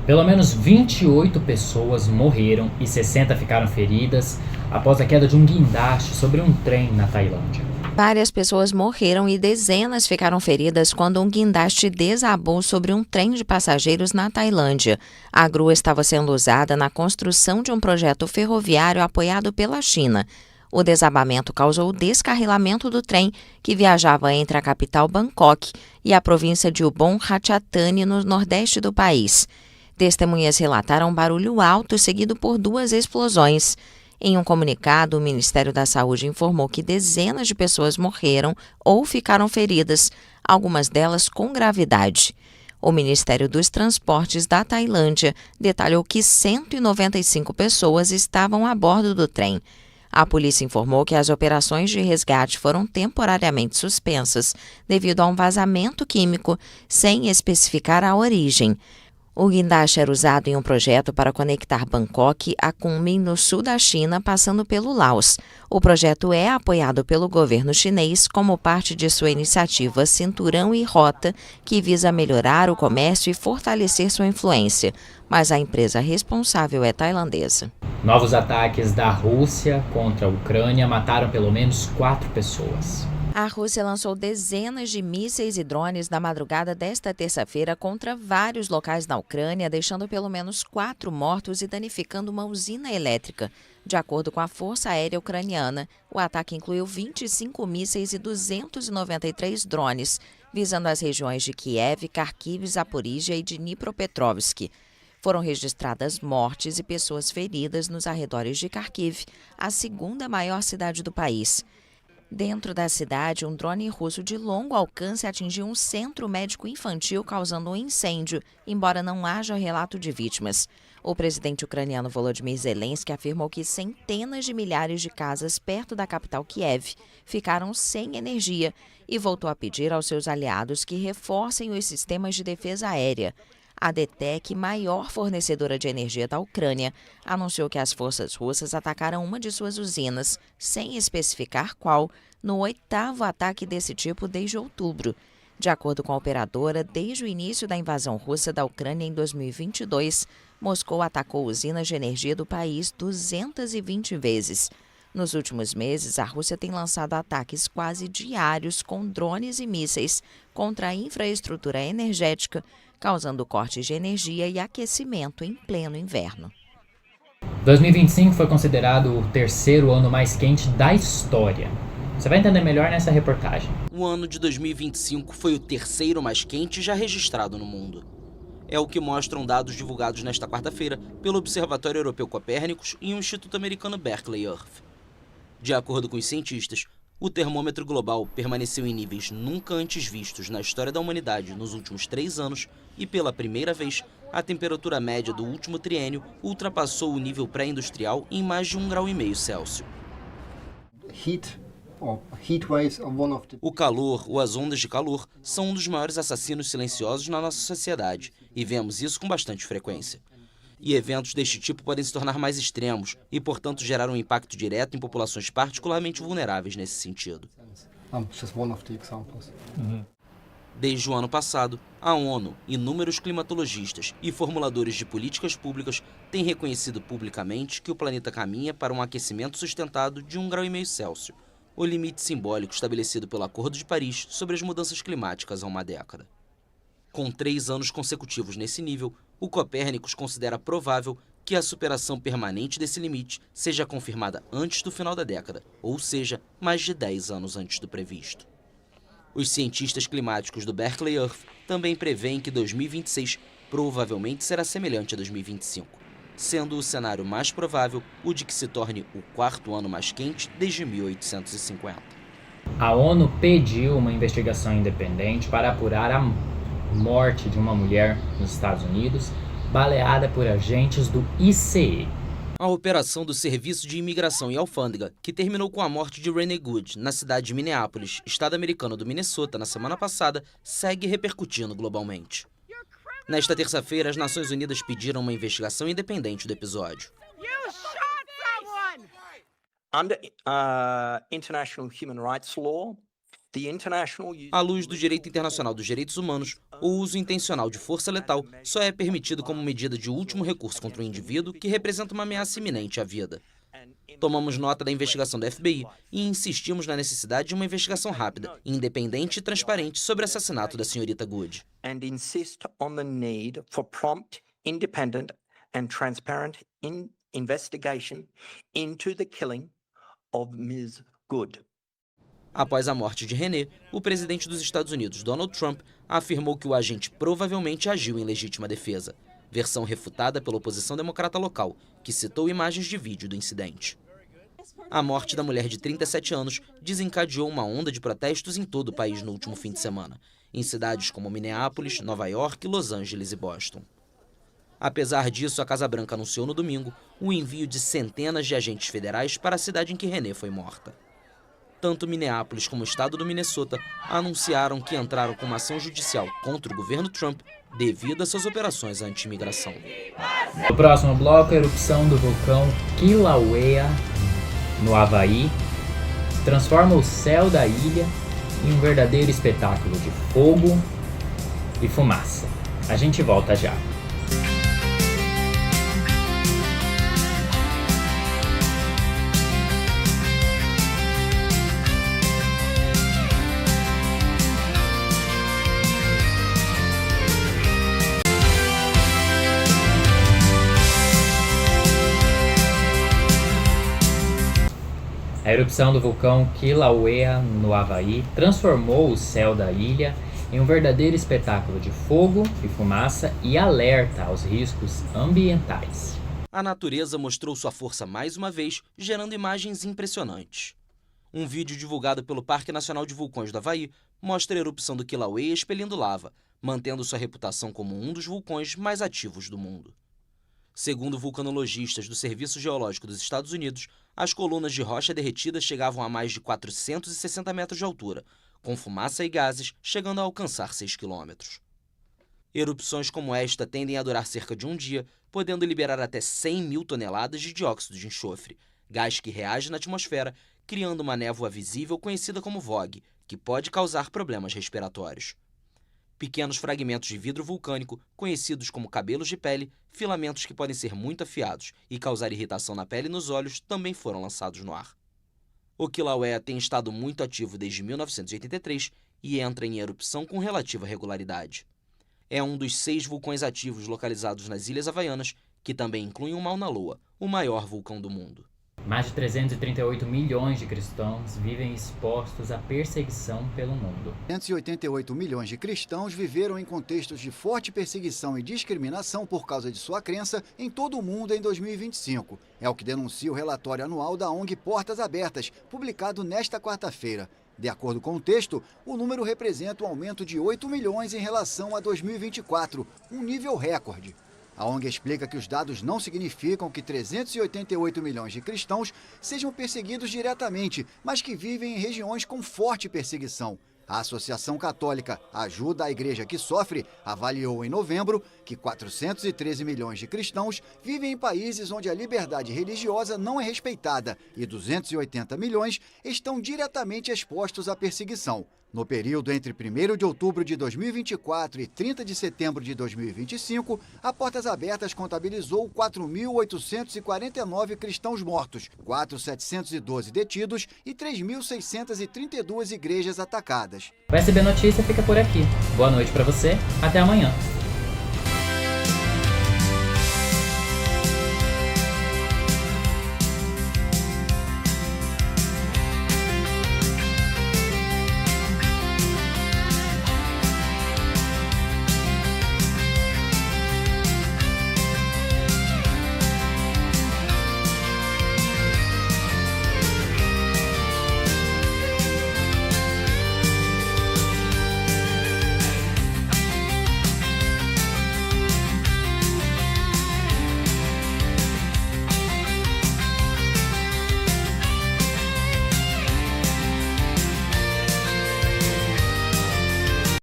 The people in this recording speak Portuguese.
Pelo menos 28 pessoas morreram e 60 ficaram feridas após a queda de um guindaste sobre um trem na Tailândia. Várias pessoas morreram e dezenas ficaram feridas quando um guindaste desabou sobre um trem de passageiros na Tailândia. A grua estava sendo usada na construção de um projeto ferroviário apoiado pela China. O desabamento causou o descarrilamento do trem, que viajava entre a capital Bangkok e a província de Ubon Ratchathani, no nordeste do país. Testemunhas relataram um barulho alto seguido por 2 explosões. Em um comunicado, o Ministério da Saúde informou que dezenas de pessoas morreram ou ficaram feridas, algumas delas com gravidade. O Ministério dos Transportes da Tailândia detalhou que 195 pessoas estavam a bordo do trem. A polícia informou que as operações de resgate foram temporariamente suspensas devido a um vazamento químico, sem especificar a origem. O guindaste era usado em um projeto para conectar Bangkok a Kunming, no sul da China, passando pelo Laos. O projeto é apoiado pelo governo chinês como parte de sua iniciativa Cinturão e Rota, que visa melhorar o comércio e fortalecer sua influência. Mas a empresa responsável é tailandesa. Novos ataques da Rússia contra a Ucrânia mataram pelo menos 4 pessoas. A Rússia lançou dezenas de mísseis e drones na madrugada desta terça-feira contra vários locais na Ucrânia, deixando pelo menos 4 mortos e danificando uma usina elétrica. De acordo com a Força Aérea Ucraniana, o ataque incluiu 25 mísseis e 293 drones, visando as regiões de Kiev, Kharkiv, Zaporizhia e Dnipropetrovsk. Foram registradas mortes e pessoas feridas nos arredores de Kharkiv, a segunda maior cidade do país. Dentro da cidade, um drone russo de longo alcance atingiu um centro médico infantil, causando um incêndio, embora não haja relato de vítimas. O presidente ucraniano Volodymyr Zelensky afirmou que centenas de milhares de casas perto da capital Kiev ficaram sem energia e voltou a pedir aos seus aliados que reforcem os sistemas de defesa aérea. A DTEC, maior fornecedora de energia da Ucrânia, anunciou que as forças russas atacaram uma de suas usinas, sem especificar qual, no 8º ataque desse tipo desde outubro. De acordo com a operadora, desde o início da invasão russa da Ucrânia em 2022, Moscou atacou usinas de energia do país 220 vezes. Nos últimos meses, a Rússia tem lançado ataques quase diários com drones e mísseis contra a infraestrutura energética, causando cortes de energia e aquecimento em pleno inverno. 2025 foi considerado o terceiro ano mais quente da história. Você vai entender melhor nessa reportagem. O ano de 2025 foi o terceiro mais quente já registrado no mundo. É o que mostram dados divulgados nesta quarta-feira pelo Observatório Europeu Copérnicos e o Instituto Americano Berkeley Earth. De acordo com os cientistas, o termômetro global permaneceu em níveis nunca antes vistos na história da humanidade nos últimos 3 anos e, pela primeira vez, a temperatura média do último triênio ultrapassou o nível pré-industrial em mais de 1,5 graus Celsius. O calor ou as ondas de calor são um dos maiores assassinos silenciosos na nossa sociedade e vemos isso com bastante frequência. E eventos deste tipo podem se tornar mais extremos e, portanto, gerar um impacto direto em populações particularmente vulneráveis nesse sentido. Desde o ano passado, a ONU, inúmeros climatologistas e formuladores de políticas públicas têm reconhecido publicamente que o planeta caminha para um aquecimento sustentado de 1,5 graus Celsius, o limite simbólico estabelecido pelo Acordo de Paris sobre as mudanças climáticas há uma década. Com 3 anos consecutivos nesse nível, o Copérnicos considera provável que a superação permanente desse limite seja confirmada antes do final da década, ou seja, mais de 10 anos antes do previsto. Os cientistas climáticos do Berkeley Earth também preveem que 2026 provavelmente será semelhante a 2025, sendo o cenário mais provável o de que se torne o 4º ano mais quente desde 1850. A ONU pediu uma investigação independente para apurar a morte de uma mulher nos Estados Unidos, baleada por agentes do ICE. A operação do Serviço de Imigração e Alfândega, que terminou com a morte de Renee Good na cidade de Minneapolis, estado americano do Minnesota, na semana passada, segue repercutindo globalmente. Nesta terça-feira, as Nações Unidas pediram uma investigação independente do episódio. Under international human rights law, À luz do direito internacional dos direitos humanos, o uso intencional de força letal só é permitido como medida de último recurso contra um indivíduo que representa uma ameaça iminente à vida. Tomamos nota da investigação do FBI e insistimos na necessidade de uma investigação rápida, independente e transparente sobre o assassinato da senhorita Good. And insist on the need for prompt, independent and transparent investigation into the killing of Ms. Good. Após a morte de Renée, o presidente dos Estados Unidos, Donald Trump, afirmou que o agente provavelmente agiu em legítima defesa, versão refutada pela oposição democrata local, que citou imagens de vídeo do incidente. A morte da mulher de 37 anos desencadeou uma onda de protestos em todo o país no último fim de semana, em cidades como Minneapolis, Nova York, Los Angeles e Boston. Apesar disso, a Casa Branca anunciou no domingo o envio de centenas de agentes federais para a cidade em que Renée foi morta. Tanto Minneapolis como o estado do Minnesota anunciaram que entraram com uma ação judicial contra o governo Trump devido às suas operações anti-imigração. No próximo bloco, a erupção do vulcão Kilauea, no Havaí, transforma o céu da ilha em um verdadeiro espetáculo de fogo e fumaça. A gente volta já. A erupção do vulcão Kilauea, no Havaí, transformou o céu da ilha em um verdadeiro espetáculo de fogo e fumaça e alerta aos riscos ambientais. A natureza mostrou sua força mais uma vez, gerando imagens impressionantes. Um vídeo divulgado pelo Parque Nacional de Vulcões do Havaí mostra a erupção do Kilauea expelindo lava, mantendo sua reputação como um dos vulcões mais ativos do mundo. Segundo vulcanologistas do Serviço Geológico dos Estados Unidos, as colunas de rocha derretida chegavam a mais de 460 metros de altura, com fumaça e gases chegando a alcançar 6 quilômetros. Erupções como esta tendem a durar cerca de um dia, podendo liberar até 100 mil toneladas de dióxido de enxofre, gás que reage na atmosfera, criando uma névoa visível conhecida como VOG, que pode causar problemas respiratórios. Pequenos fragmentos de vidro vulcânico, conhecidos como cabelos de pele, filamentos que podem ser muito afiados e causar irritação na pele e nos olhos, também foram lançados no ar. O Kilauea tem estado muito ativo desde 1983 e entra em erupção com relativa regularidade. É um dos 6 vulcões ativos localizados nas Ilhas Havaianas, que também incluem o Mauna Loa, o maior vulcão do mundo. Mais de 338 milhões de cristãos vivem expostos à perseguição pelo mundo. 388 milhões de cristãos viveram em contextos de forte perseguição e discriminação por causa de sua crença em todo o mundo em 2025. É o que denuncia o relatório anual da ONG Portas Abertas, publicado nesta quarta-feira. De acordo com o texto, o número representa um aumento de 8 milhões em relação a 2024, um nível recorde. A ONG explica que os dados não significam que 388 milhões de cristãos sejam perseguidos diretamente, mas que vivem em regiões com forte perseguição. A Associação Católica Ajuda a Igreja que Sofre avaliou em novembro que 413 milhões de cristãos vivem em países onde a liberdade religiosa não é respeitada e 280 milhões estão diretamente expostos à perseguição. No período entre 1º de outubro de 2024 e 30 de setembro de 2025, a Portas Abertas contabilizou 4.849 cristãos mortos, 4.712 detidos e 3.632 igrejas atacadas. O SB Notícia fica por aqui. Boa noite para você, até amanhã.